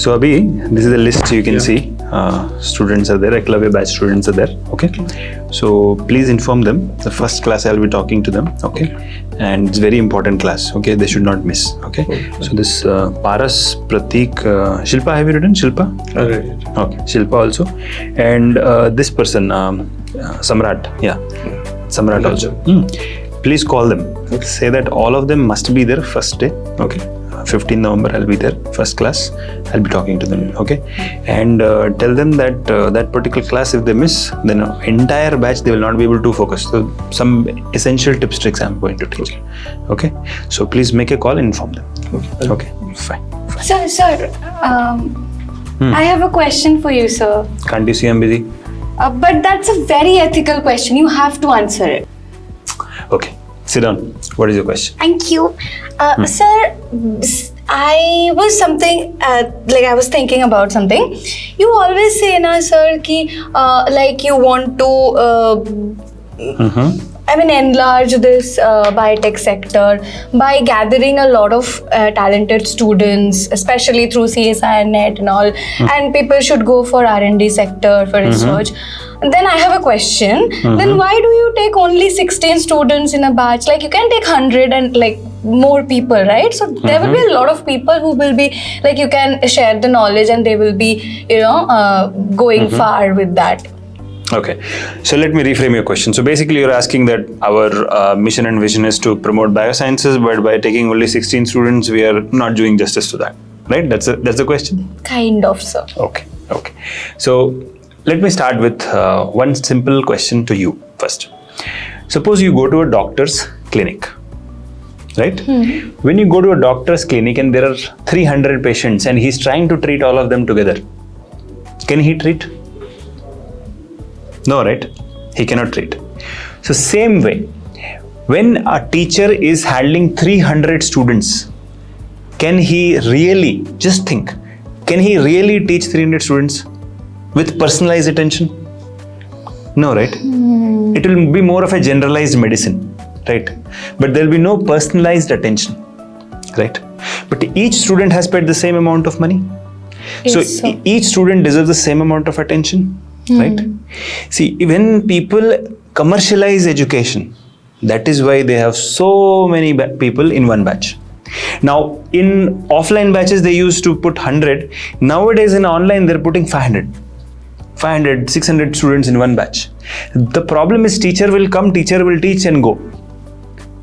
So Abhi, this is the list you can see. Students are there, Eklavya batch students are there. Okay. So please inform them. The first class I'll be talking to them. Okay. And it's very important class. Okay. They should not miss. Okay. So this Paras, Pratik, Shilpa, have you written Shilpa? Okay. Shilpa also. And this person, Samrat. Yeah. Samrat also. Please call them. Say that all of them must be there first day. Okay. 15 November I'll be there, first class. I'll be talking to them, okay? And tell them that that particular class, if they miss, then entire batch they will not be able to focus. So some essential tips, tricks I'm going to teach. Okay? So please make a call and inform them. Okay? Fine. Sir, I have a question for you, sir. Can't you see I'm busy? But that's a very ethical question. You have to answer it. Okay. Sit down. What is your question? Thank you. Sir, I was thinking about something. You always say, na, sir, ki, like you want to enlarge this biotech sector by gathering a lot of talented students, especially through CSI and NET and all, and people should go for R&D sector for research. Then I have a question. Then why do you take only 16 students in a batch? Like you can take 100 and like more people, right? So there will be a lot of people who will be like, you can share the knowledge and they will be, going far with that. Okay, so let me reframe your question. So basically you're asking that our mission and vision is to promote biosciences, but by taking only 16 students, we are not doing justice to that, right? That's the question? Kind of, sir. Okay. So let me start with one simple question to you first. Suppose you go to a doctor's clinic, right? When you go to a doctor's clinic and there are 300 patients and he's trying to treat all of them together, can he treat? No, right? He cannot treat. So same way, when a teacher is handling 300 students, can he really, just think, can he really teach 300 students with personalized attention? No, right? It will be more of a generalized medicine, right? But there will be no personalized attention, right? But each student has paid the same amount of money. Yes, so each student deserves the same amount of attention, right? See, when people commercialize education, that is why they have so many people in one batch. Now, in offline batches, they used to put 100. Nowadays, in online, they're putting 500, 600 students in one batch. The problem is teacher will come, teacher will teach and go.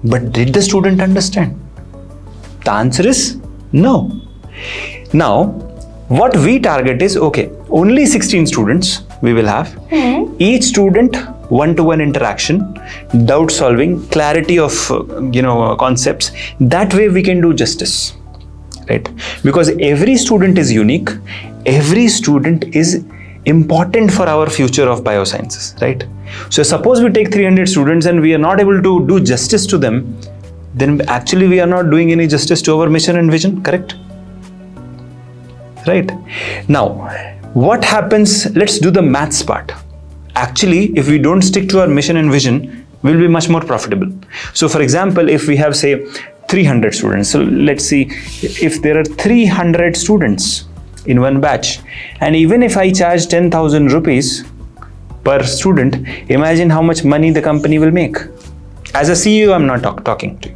But did the student understand? The answer is no. Now, what we target is, okay, only 16 students we will have. Each student, one-to-one interaction, doubt solving, clarity of concepts. That way we can do justice, right? Because every student is unique. Every student is important for our future of biosciences, right? So suppose we take 300 students and we are not able to do justice to them, then actually we are not doing any justice to our mission and vision, correct? Right? Now, what happens? Let's do the maths part. Actually, if we don't stick to our mission and vision, we'll be much more profitable. So for example, if we have say 300 students, so let's see if there are 300 students in one batch, and even if I charge 10,000 rupees per student, imagine how much money the company will make. As a CEO, I'm not talking to you.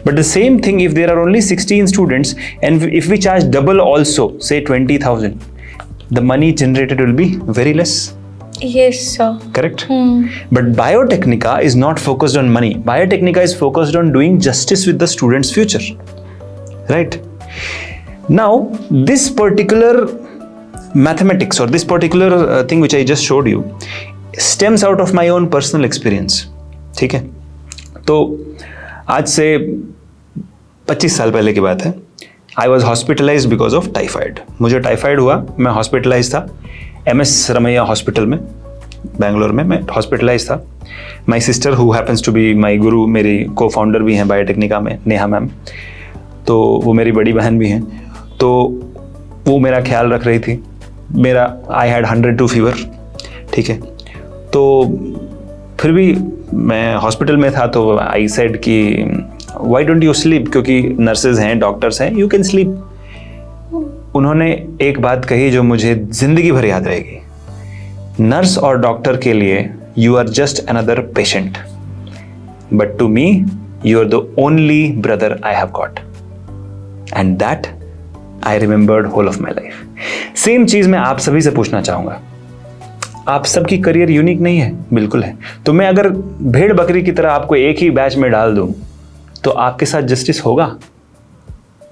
But the same thing, if there are only 16 students and if we charge double also, say 20,000, the money generated will be very less. Yes, sir. Correct? But Biotecnika is not focused on money. Biotecnika is focused on doing justice with the student's future. Right? Now, this particular mathematics or this particular thing which I just showed you stems out of my own personal experience. ठीक है? तो आज से 25 साल पहले की बात है. I was hospitalized because of typhoid. मुझे टाइफाइड हुआ, मैं हॉस्पिटलाइज था MS रमैया हॉस्पिटल में, बेंगलोर में मैं हॉस्पिटलाइज था. My sister who happens to be my guru, मेरी को फाउंडर भी हैं बायोटेक्निका में, नेहा मैम, तो वो मेरी बड़ी बहन भी हैं, तो वो मेरा ख्याल रख रही थी. मेरा आई हैड 102 फीवर, ठीक है. तो फिर भी मैं हॉस्पिटल में था, तो आई सेड कि वाई डोंट यू स्लीप, क्योंकि नर्सेज हैं, डॉक्टर्स हैं, यू कैन स्लीप. उन्होंने एक बात कही जो मुझे जिंदगी भर याद रहेगी। नर्स और डॉक्टर के लिए you are just another patient, but to me you are the only brother I have got, and that I remembered whole of my life. Same चीज मैं आप सभी से पूछना चाहूंगा। आप सबकी करियर यूनिक नहीं है? बिल्कुल है। तो मैं अगर भेड़ बकरी की तरह आपको एक ही बैच में डाल दूं तो आपके साथ जस्टिस होगा?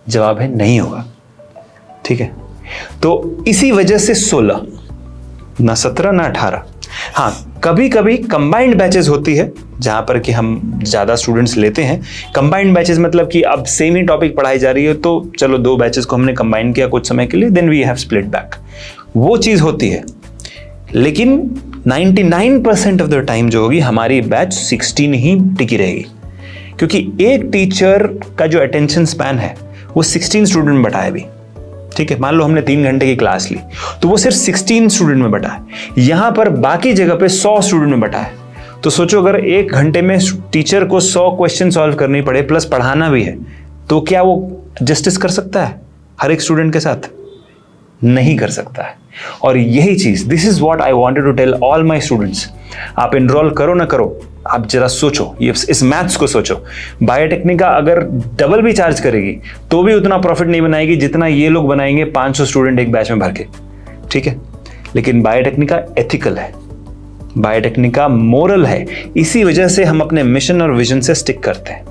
जवाब है नहीं होगा। ठीक है, तो इसी वजह से 16, ना 17 ना 18। हाँ, कभी कभी कंबाइंड बैचेस होती है जहां पर कि हम ज्यादा स्टूडेंट्स लेते हैं। कंबाइंड बैचेस मतलब कि अब सेम ही टॉपिक पढ़ाई जा रही है तो चलो 2 बैचेस को हमने कंबाइन किया कुछ समय के लिए, then we have split back, वो चीज होती है। लेकिन 99% ऑफ द टाइम जो होगी हमारी बैच 16 ही टिकी रहेगी, क्योंकि एक टीचर का जो अटेंशन स्पैन है वो 16 स्टूडेंट में बटा है अभी। ठीक है, मान लो हमने 3 घंटे की क्लास ली तो वो सिर्फ 16 स्टूडेंट में बटा है। यहां पर बाकी जगह पे 100 स्टूडेंट में बटा है। तो सोचो अगर 1 घंटे में टीचर को 100 क्वेश्चन सॉल्व करने पड़े प्लस पढ़ाना भी है, तो क्या वो जस्टिस कर सकता है हर एक स्टूडेंट के साथ? नहीं कर सकता है। और यही चीज, this is what I wanted to tell all my students. आप एनरोल करो ना करो, आप जरा सोचो, ये इस मैथ्स को सोचो। बायोटेक्निका अगर डबल भी चार्ज करेगी तो भी उतना प्रॉफिट नहीं बनाएगी जितना ये लोग बनाएंगे 500 स्टूडेंट एक बैच में भर के। ठीक है, लेकिन बायोटेक्निका एथिकल है, बायोटेक्निका मोरल है। इसी वजह से हम अपने मिशन और विजन से स्टिक करते हैं।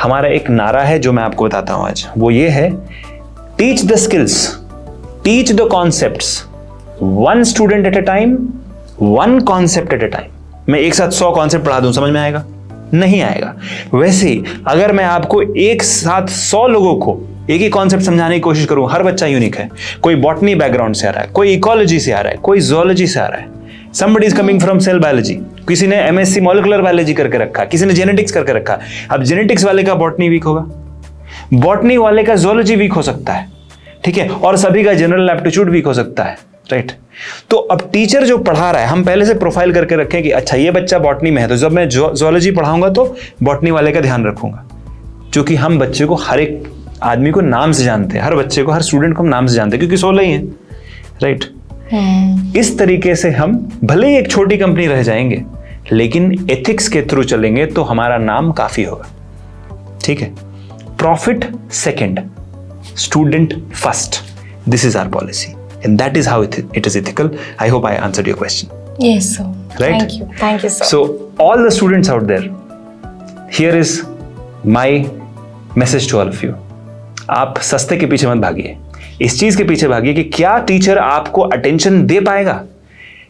हमारा एक नारा है जो मैं आपको बताता हूं आज, वो ये है, teach the skills, teach the concepts, 1 student at a time, 1 concept at a time. मैं एक साथ 100 कॉन्सेप्ट पढ़ा दूं, समझ में आएगा? नहीं आएगा। वैसे ही अगर मैं आपको एक साथ 100 लोगों को एक ही कॉन्सेप्ट समझाने की कोशिश करूं, हर बच्चा यूनिक है। कोई बॉटनी बैकग्राउंड से आ रहा है, कोई इकोलॉजी से आ रहा है, कोई जूलॉजी से आ रहा है, somebody is coming from cell biology, किसी ने MSc मॉलिक्यूलर बायोलॉजी करके रखा, किसी ने जेनेटिक्स करके रखा। अब जेनेटिक्स वाले का बॉटनी वीक होगा, बॉटनी वाले का जूलॉजी वीक हो सकता है, ठीक है, और सभी का जनरल एप्टीट्यूड वीक हो सकता है, राइट। तो अब टीचर जो पढ़ा रहा है, हम पहले से प्रोफाइल करके रखें कि अच्छा ये बच्चा बॉटनी में है, तो जब मैं जूलॉजी पढ़ाऊंगा तो बॉटनी वाले का ध्यान रखूंगा, क्योंकि हम बच्चे को, हर एक आदमी को नाम से जानते हैं, हर बच्चे को, हर स्टूडेंट को हम नाम से जानते हैं, क्योंकि 16 ही है, राइट। इस तरीके से हम भले ही एक छोटी कंपनी रह जाएंगे, लेकिन एथिक्स के थ्रू चलेंगे तो हमारा नाम काफी होगा, ठीक है। Profit second, student first, this is our policy and that is how it is ethical. I hope I answered your question. Yes sir, right? Thank you sir. So all the students out there, here is my message to all of you. आप सस्ते के पीछे मत भागिए, इस चीज के पीछे भागिए कि क्या टीचर आपको अटेंशन दे पाएगा,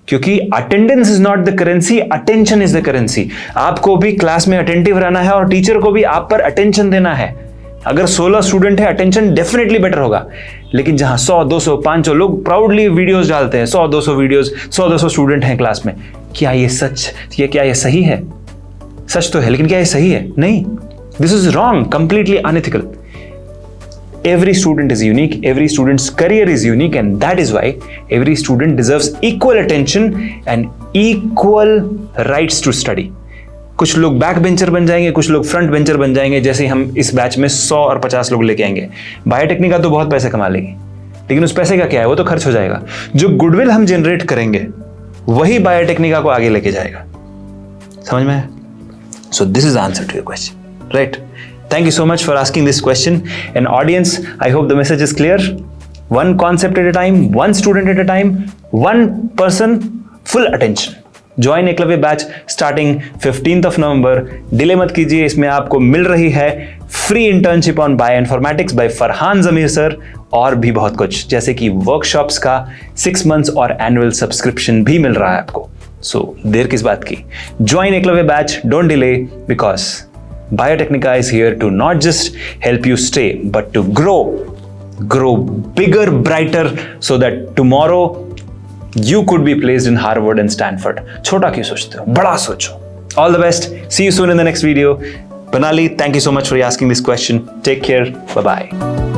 क्योंकि attendance is not the currency, attention is the currency. आपको भी क्लास में अटेंटिव रहना है और टीचर को भी आप पर अटेंशन देना है। अगर 16 स्टूडेंट है, अटेंशन डेफिनेटली बेटर होगा, लेकिन जहां 100, 200, 500 लोग प्राउडली वीडियोस डालते हैं, 100, 200 वीडियोस, 100, 200 स्टूडेंट हैं क्लास में, क्या ये सच, क्या ये सही है? सच तो है, लेकिन क्या ये सही है? नहीं, this is wrong, completely unethical. Every student is unique, every student's career is unique, and that is why every student deserves equal attention and equal rights to study. कुछ लोग बैक बेंचर बन जाएंगे, कुछ लोग फ्रंट बेंचर बन जाएंगे, जैसे हम इस बैच में 100 और 50 लोग लेके आएंगे। बायोटेक्निका तो बहुत पैसे कमा लेगी, लेकिन उस पैसे का क्या है, वो तो खर्च हो जाएगा। जो गुडविल हम जनरेट करेंगे वही बायोटेक्निका को आगे लेके जाएगा, समझ में? So this is answer to your question, right? Thank you so much for asking this question. And audience, I hope the message is clear. 1 concept at a time, 1 student at a time, 1 person, full attention. Join Eklavya batch starting 15th of November. Delay मत कीजिए, इसमें आपको मिल रही है free internship on bioinformatics by Farhan Zameer sir, और भी बहुत कुछ, जैसे कि वर्कशॉप्स का 6 months और एनुअल सब्सक्रिप्शन भी मिल रहा है आपको। सो देर किस बात की, join Eklavya batch, don't delay, because Biotecnika is here to not just help you stay, but to grow bigger, brighter, so that tomorrow you could be placed in Harvard and Stanford. छोटा क्यों सोचते हो, बड़ा सोचो। All the best. See you soon in the next video. Banali, thank you so much for asking this question. Take care. Bye-bye.